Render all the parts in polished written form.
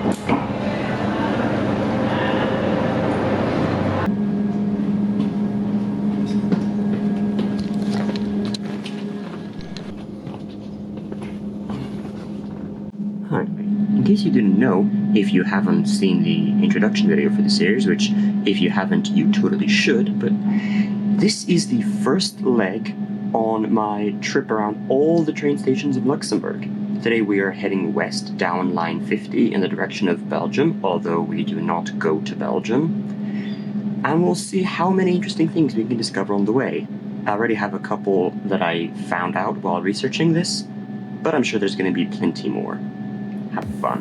In case you didn't know, if you haven't seen the introduction video for the series, which if you haven't, you totally should, but this is the first leg on my trip around all the train stations of Luxembourg. Today we are heading west down line 50 in the direction of Belgium, although we do not go to Belgium. And we'll see how many interesting things we can discover on the way. I already have a couple that I found out while researching this, but I'm sure there's going to be plenty more. Have fun.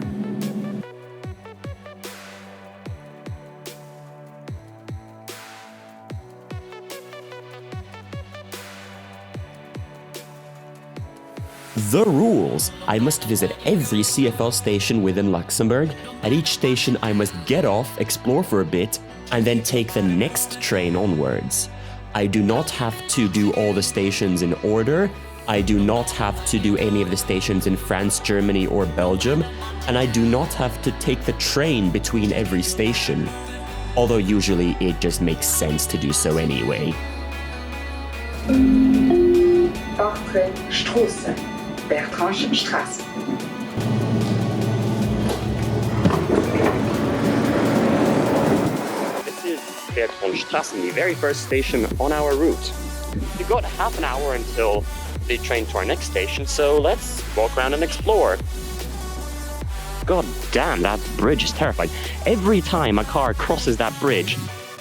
The rules! I must visit every CFL station within Luxembourg. At each station I must get off, explore for a bit, and then take the next train onwards. I do not have to do all the stations in order. I do not have to do any of the stations in France, Germany, or Belgium, and I do not have to take the train between every station, although usually it just makes sense to do so anyway. Bertrange-Strassen, Bertrange-Strassen. This is Bertrange-Strassen, the very first station on our route. We've got half an hour until the train to our next station, so let's walk around and explore. God damn, that bridge is terrifying. Every time a car crosses that bridge,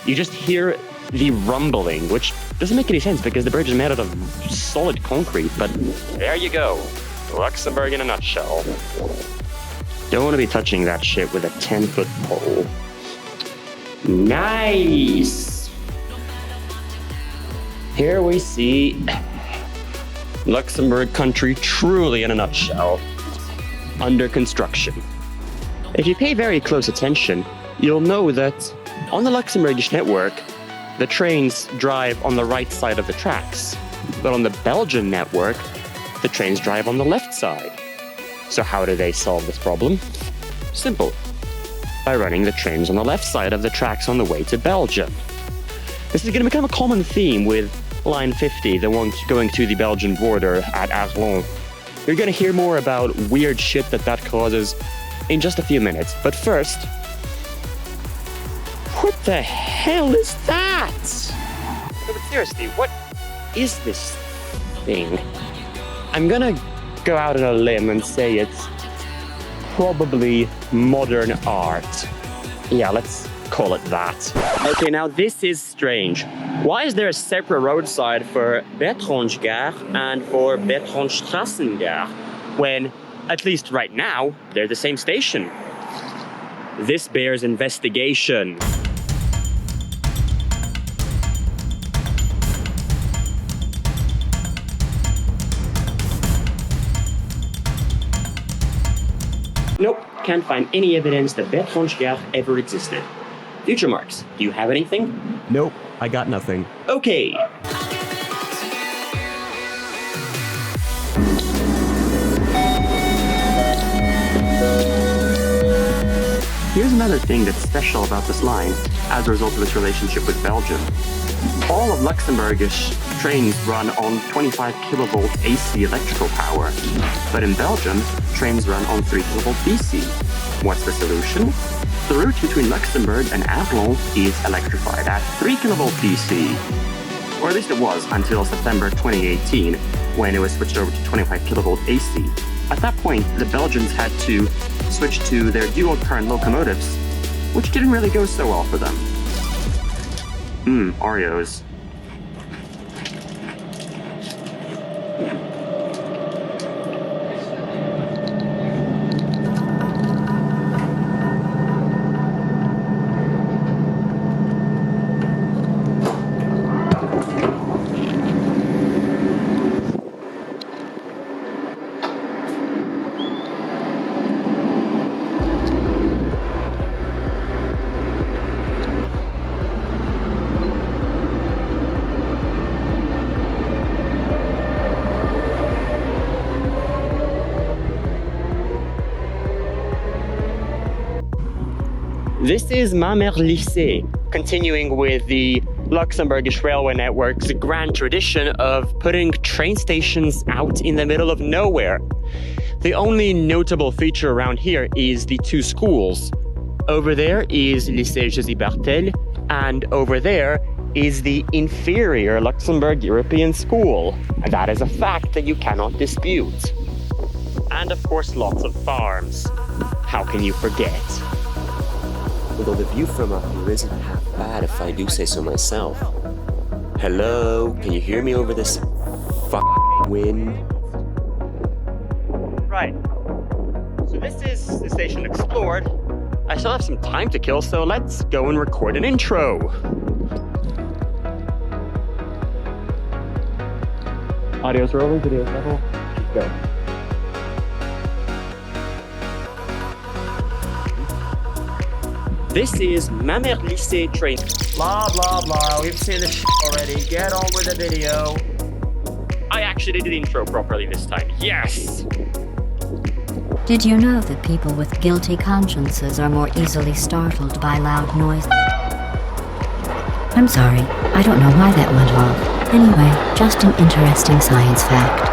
you just hear the rumbling, which doesn't make any sense because the bridge is made out of solid concrete, but there you go. Luxembourg in a nutshell. Don't want to be touching that shit with a 10-foot pole. Nice! Here we see Luxembourg country truly in a nutshell. Under construction. If you pay very close attention, you'll know that on the Luxembourgish network, the trains drive on the right side of the tracks. But on the Belgian network, the trains drive on the left side. So how do they solve this problem? Simple. By running the trains on the left side of the tracks on the way to Belgium. This is going to become a common theme with Line 50, the one going to the Belgian border at Meron. You're going to hear more about weird shit that causes in just a few minutes. But first, what the hell is that? No, but seriously, what is this thing? I'm going to go out on a limb and say it's probably modern art. Yeah, let's call it that. Okay, now this is strange. Why is there a separate roadside for Bertrange-Gare and for Bertrange-Strassen Gare when, at least right now, they're the same station? This bears investigation. Nope, can't find any evidence that Bertrange-Gare ever existed. Future Marks, do you have anything? Nope, I got nothing. Okay. Here's another thing that's special about this line as a result of its relationship with Belgium. All of Luxembourgish trains run on 25 kilovolt AC electrical power, but in Belgium, trains run on 3 kilovolt DC. What's the solution? The route between Luxembourg and Meron is electrified at 3 kilovolt DC. Or at least it was until September 2018, when it was switched over to 25 kilovolt AC. At that point, the Belgians had to switch to their dual current locomotives, which didn't really go so well for them. Oreos. This is Mamer-Lycée, continuing with the Luxembourgish railway network's grand tradition of putting train stations out in the middle of nowhere. The only notable feature around here is the two schools. Over there is Lycée Josy Bartel, and over there is the inferior Luxembourg European School. And that is a fact that you cannot dispute. And of course, lots of farms. How can you forget? Although the view from up here isn't half bad if I do say so myself. Hello, can you hear me over this wind? Right. So this is the station explored. I still have some time to kill, so let's go and record an intro. Audio's rolling, video's level. Go. This is Mamer-Lycée train. Blah, blah, blah. We've seen this already. Get on with the video. I actually did the intro properly this time. Yes! Did you know that people with guilty consciences are more easily startled by loud noise? I'm sorry, I don't know why that went off. Anyway, just an interesting science fact.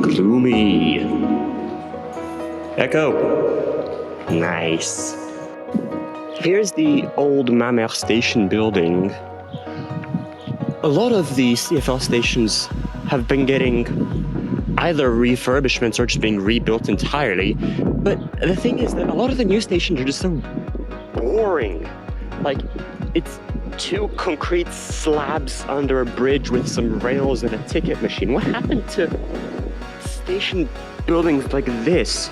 Gloomy. Echo. Nice. Here's the old Mamer station building. A lot of the CFL stations have been getting either refurbishments or just being rebuilt entirely. But the thing is that a lot of the new stations are just so boring. Like, it's two concrete slabs under a bridge with some rails and a ticket machine. What happened to station buildings like this?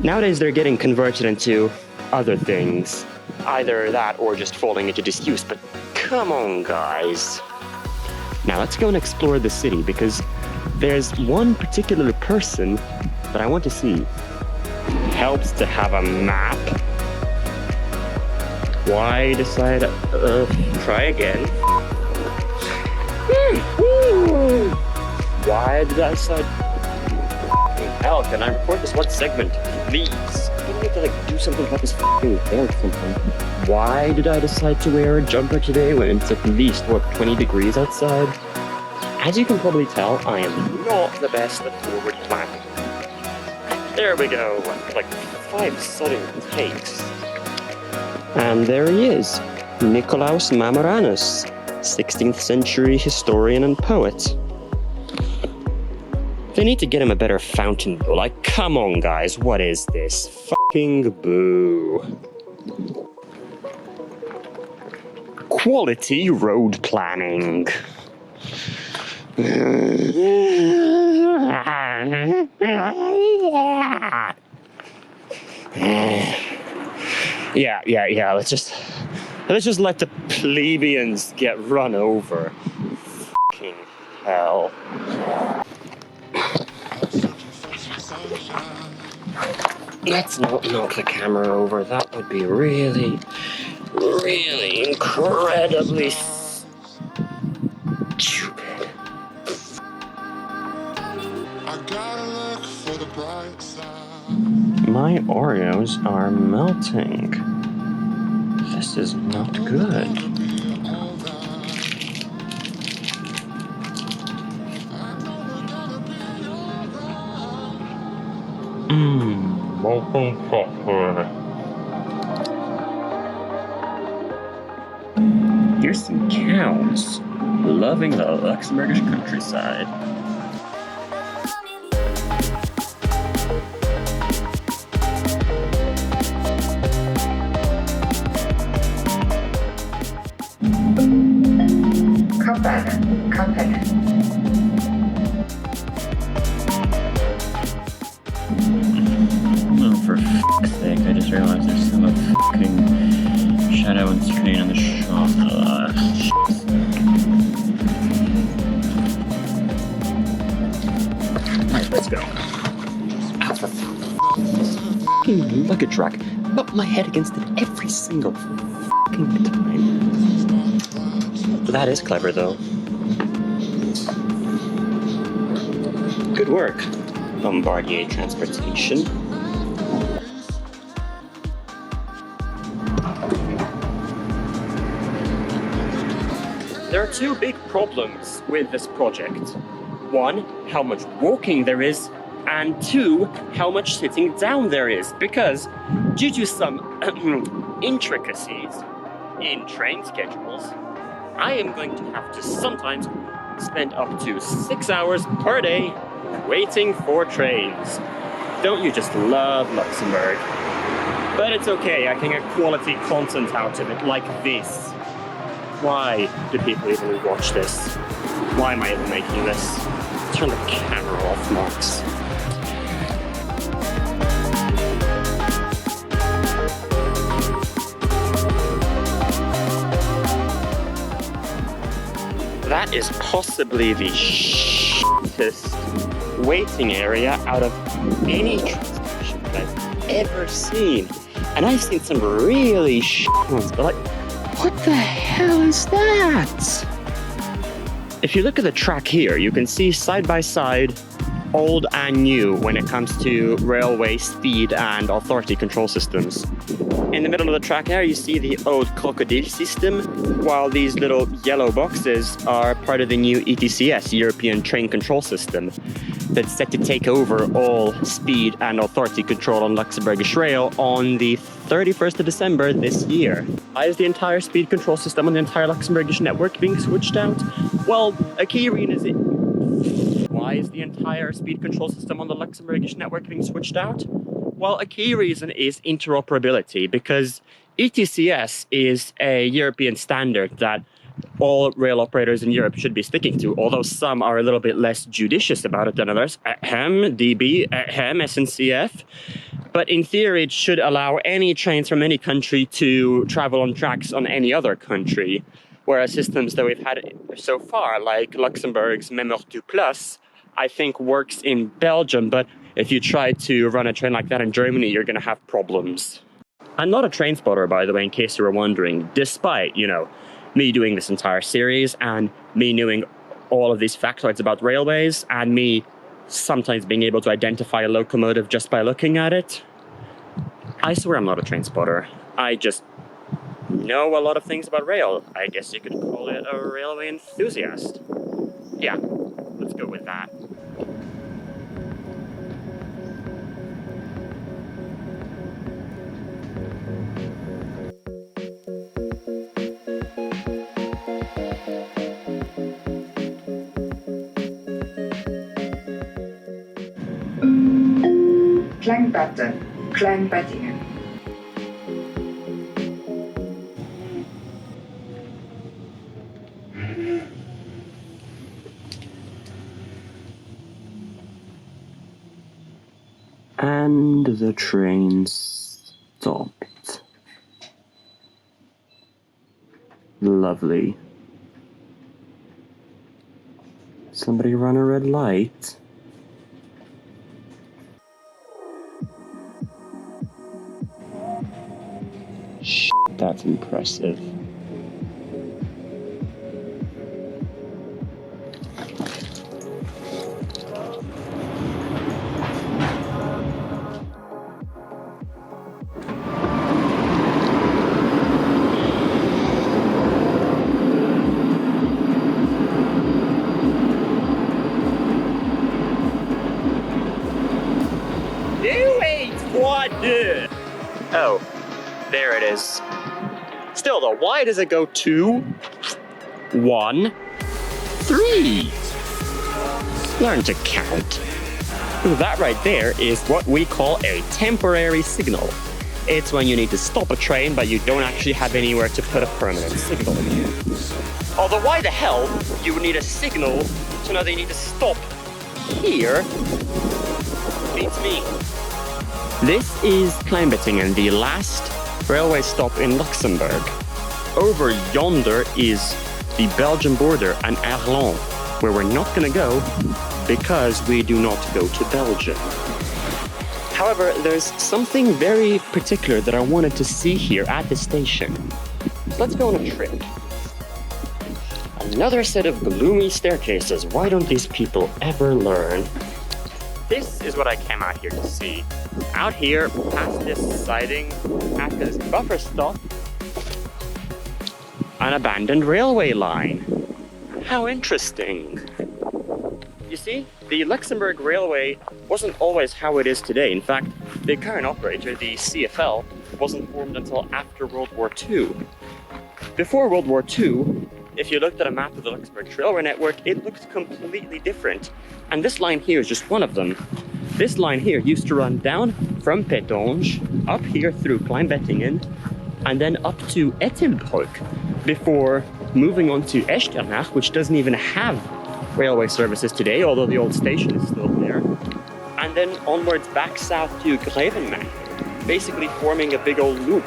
Nowadays they're getting converted into other things. Either that or just falling into disuse, but come on, guys. Now let's go and explore the city, because there's one particular person that I want to see. Helps to have a map. Why decide, try again. Why did I decide, hell, can I record this one segment, please? I need to do something about this hair or something. Why did I decide to wear a jumper today when it's at least, 20 degrees outside? As you can probably tell, I am not the best at forward planning. There we go, like 5 sudden takes. And there he is, Nicolaus Mamoranus, 16th century historian and poet. They need to get him a better fountain though. Like, come on guys, what is this? Fucking boo. Quality road planning. Yeah, let's just let the plebeians get run over. Fucking hell. Let's not knock the camera over. That would be really, really incredibly stupid. My Oreos are melting. This is not good. Molten popcorn. Here's some cows. Loving the Luxembourgish countryside. Capellen. Oh, for f***'s sake, I just realized there's still a fucking shadow and strain on the shop. Alright, let's go. Ow, for fucking luggage rack. Bump my head against it every single fucking time. That is clever, though. Good work, Bombardier Transportation. There are two big problems with this project. One, how much walking there is, and two, how much sitting down there is, because due to some intricacies in train schedules, I am going to have to sometimes spend up to 6 hours per day waiting for trains. Don't you just love Luxembourg? But it's okay, I can get quality content out of it like this. Why do people even watch this? Why am I even making this? Turn the camera off, Max. That is possibly the shittest waiting area out of any train station that I've ever seen. And I've seen some really shit ones, but like, what the hell is that? If you look at the track here, you can see side by side old and new when it comes to railway speed and authority control systems. In the middle of the track here, you see the old crocodile system, while these little yellow boxes are part of the new ETCS, European Train Control System, that's set to take over all speed and authority control on Luxembourgish Rail on the 31st of December this year. Why is the entire speed control system on the entire Luxembourgish network being switched out? Well, a key reason is why is the entire speed control system on the Luxembourgish network being switched out? Well, a key reason is interoperability, because ETCS is a European standard that all rail operators in Europe should be sticking to, although some are a little bit less judicious about it than others. DB, SNCF. But in theory, it should allow any trains from any country to travel on tracks on any other country. Whereas systems that we've had so far, like Luxembourg's Memer-2+, I think works in Belgium, but if you try to run a train like that in Germany, you're going to have problems. I'm not a train spotter, by the way, in case you were wondering, despite, me doing this entire series and me knowing all of these factoids about railways and me sometimes being able to identify a locomotive just by looking at it. I swear I'm not a train spotter. I just know a lot of things about rail. I guess you could call it a railway enthusiast. Yeah, let's go with that. Kleinbettingen. And the train stopped. Lovely. Somebody run a red light? That's impressive. Oh, there it is. Still though, why does it go 2, 1, 3. Learn to count. That right there is what we call a temporary signal. It's when you need to stop a train, but you don't actually have anywhere to put a permanent signal. Although why the hell you would need a signal to know that you need to stop here beats me. This is Kleinbettingen, the last railway stop in Luxembourg. Over yonder is the Belgian border and Meron, where we're not going to go because we do not go to Belgium. However, there's something very particular that I wanted to see here at the station. Let's go on a trip. Another set of gloomy staircases. Why don't these people ever learn? This is what I came out here to see. Out here, past this siding, at this buffer stop, an abandoned railway line. How interesting. You see, the Luxembourg Railway wasn't always how it is today. In fact, the current operator, the CFL, wasn't formed until after World War II. Before World War II, if you looked at a map of the Luxembourg Railway network, it looked completely different. And this line here is just one of them. This line here used to run down from Bertrange, up here through Kleinbettingen, and then up to Ettelbruck, before moving on to Echternach, which doesn't even have railway services today, although the old station is still there. And then onwards back south to Koven, basically forming a big old loop.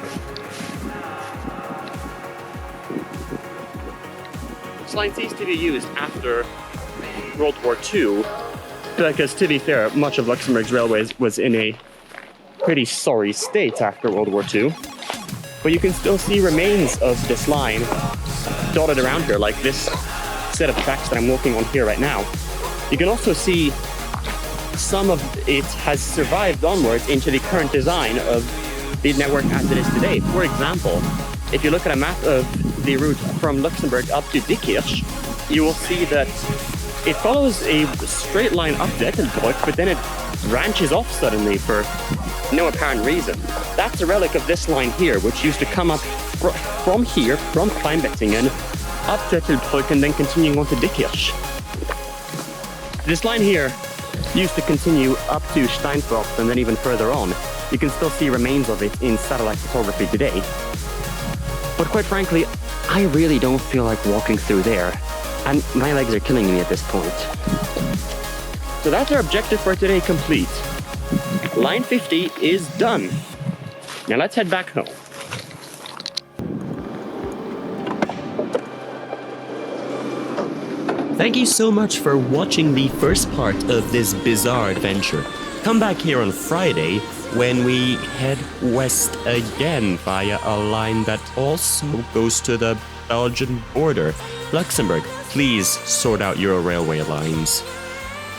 This line ceased to be used after World War II, because to be fair, much of Luxembourg's railways was in a pretty sorry state after World War II. But you can still see remains of this line dotted around here, like this set of tracks that I'm walking on here right now. You can also see some of it has survived onwards into the current design of the network as it is today. For example, if you look at a map of the route from Luxembourg up to Diekirch, you will see that it follows a straight line up to Ettelbruck, but then it branches off suddenly for no apparent reason. That's a relic of this line here, which used to come up from here, from Kleinbettingen, up to Ettelbruck, and then continuing on to Diekirch. This line here used to continue up to Steinfurt and then even further on. You can still see remains of it in satellite photography today. But quite frankly, I really don't feel like walking through there, and my legs are killing me at this point. So that's our objective for today complete. Line 50 is done. Now let's head back home. Thank you so much for watching the first part of this bizarre adventure. Come back here on Friday when we head west again via a line that also goes to the Belgian border. Luxembourg, please sort out your railway lines.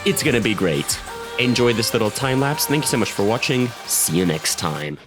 It's gonna be great. Enjoy this little time lapse. Thank you so much for watching. See you next time.